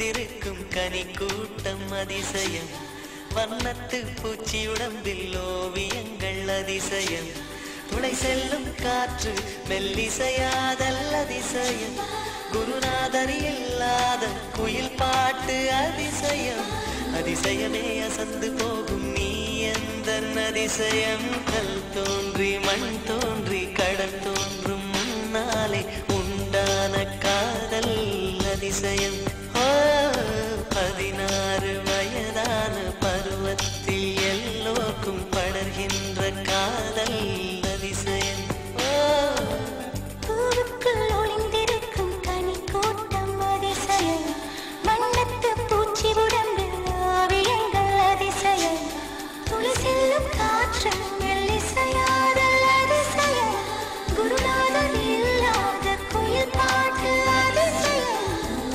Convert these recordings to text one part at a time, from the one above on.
ஒளிந்திருக்கும் கனி கூட்டம் அதிசயம். வண்ணத்து பூச்சி உடம்பில் ஓவியங்கள் அதிசயம். துளை செல்லும் காற்று மெல்லிசையாதல் அதிசயம். குருநாதர் இல்லாத குயில் பாட்டு அதிசயம். அதிசயமே அசந்து போகும் நீ எந்த அதிசயம். கல் தோன்றி மண் தோன்றி கடல் தோன்றும் முன்னாலே உண்டான காதல் அதிசயம். 16 வயதான பருவத்தில் எல்லோருக்கும் படர்கின்ற காதல் அதிசயம். பூவுக்குள் ஒளிந்திருக்கும் கனி கூட்டம் அதிசயம். வண்ணத்து பூச்சி உடம்பில் ஓவியங்கள் அதிசயம். துளி செல்லும் காற்று மெல்லிசையாதல் அதிசயம். குருநாதர் இல்லாத குயில் பாட்டு அதிசயம்.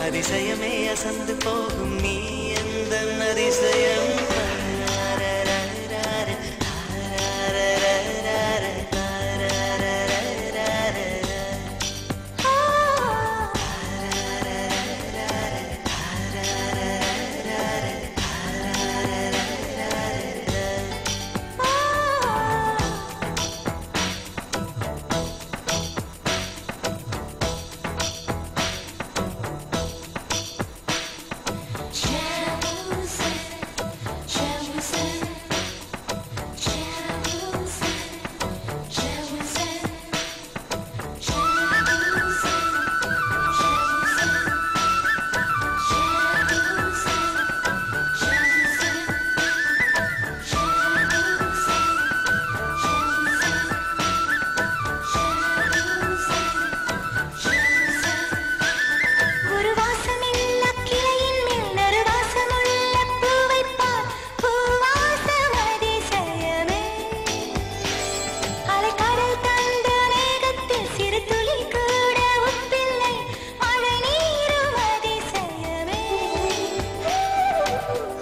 அதிசயமே அசந்து போகும் நீ எந்த அதிசயம்.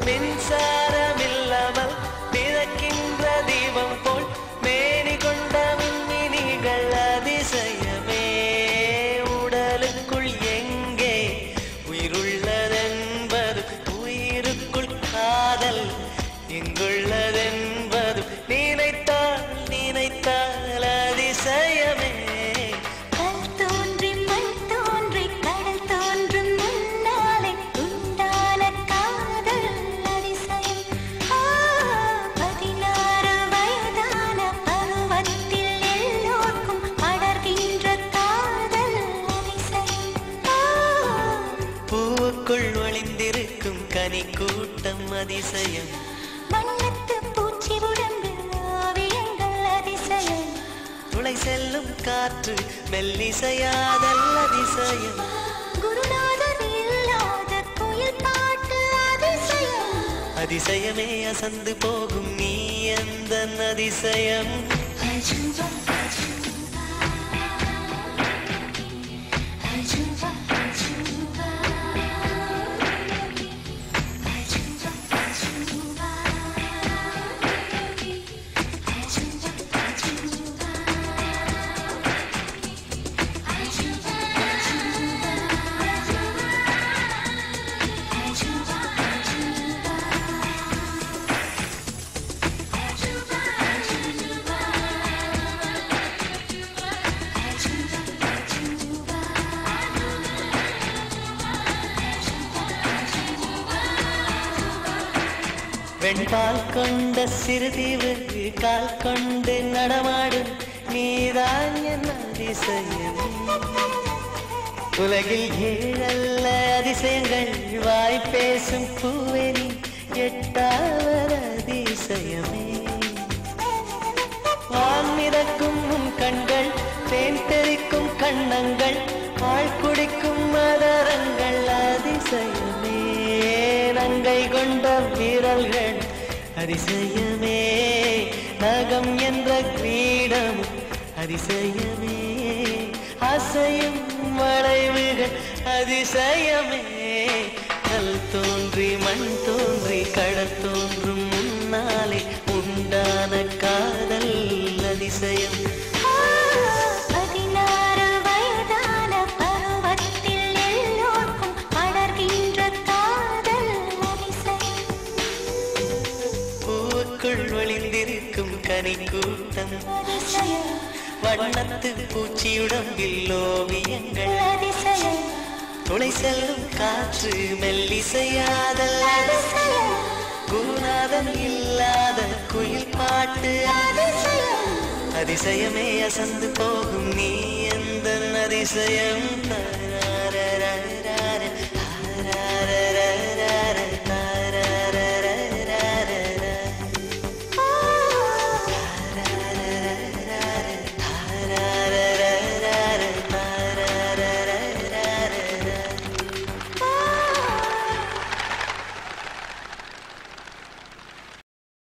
மின்சாரமில்லாமல் மிதக்கின்ற தீபம் போல் மேனி கொண்ட மின்மினிகள் அதிசயமே. உடலுக்குள் எங்கே உயிருள்ளதென்பது, உயிருக்குள் காதல் எங்குள்ளதென்பது நினைத்தால் நினைத்தால் அதிசயமே. கல் தோன்றி மண் தோன்றி கடல் தோன்றும் முன்னாலே உண்டான காதல் அதிசயம். 16 வயதான பருவத்தில் எல்லோருக்கும் படர்கின்ற காதல் அதிசயம். பூவுக்குள் ஒளிந்திருக்கும் கனி கூட்டம் அதிசயம். வண்ணத்து பூச்சி உடம்பில் ஓவியங்கள் அதிசயம். துளை செல்லும் காற்று மெல்லிசையாதல் அதிசயம். குருநாதர் இல்லாத குயில் பாட்டு அதிசயம். அதிசயமே அசந்து போகும் நீ எந்த அதிசயம். அஜுபா அஜுபா அஜுபா வெண்பால் கொண்ட சிறுதீவு கால் கொண்டு நடமாடும் நீதான் என் அதிசயம். உலகில் 7 அதிசயங்கள் வாய் பேசும் பூவெனி எட்டாவது அதிசயமே. வான் மிதக்கும் உன் கண்கள், தேன் தெறிக்கும் கண்ணங்கள், பால் குடிக்கும் மதரங்கள் அதிசயமே. நங்கை கொண்ட வீரல்கள் அதிசயமே. நகம் என்ற கிரீடம் அதிசயமே. அசையும் வளைவுகள் அதிசயமே. கல் தோன்றி மண் தோன்றி கடல் தோன்றும் முன்னாலே உண்டான காதல் அதிசயம். 16 வயதான பருவத்தில் எல்லோருக்கும் படர்கின்ற கனி கூட்டம் அதிசயம் வண்ணத்து பூச்சியுடம்பில் ஓவியங்கள் அதிசயம் துளை செல்லும் காற்று மெல்லிசையாதல் அதிசயம் குருநாதன் இல்லாத குயில் பாட்டு அதிசயம் அதிசயமே அசந்து போகும் நீ எந்த அதிசயம்